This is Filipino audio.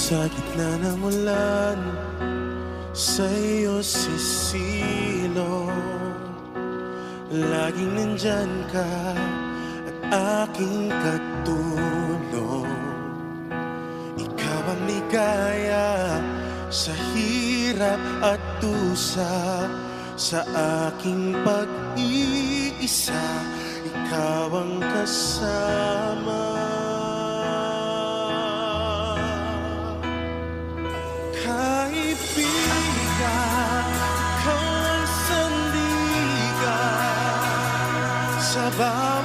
Sa gitna ng ulan, sa'yo sisilong. Laging nandyan ka at aking katulong. Ikaw ang ligaya sa hirap at dusa. Sa aking pag-iisa, ikaw ang kasama. Kaibigan, ikaw ang sandigan sa bawat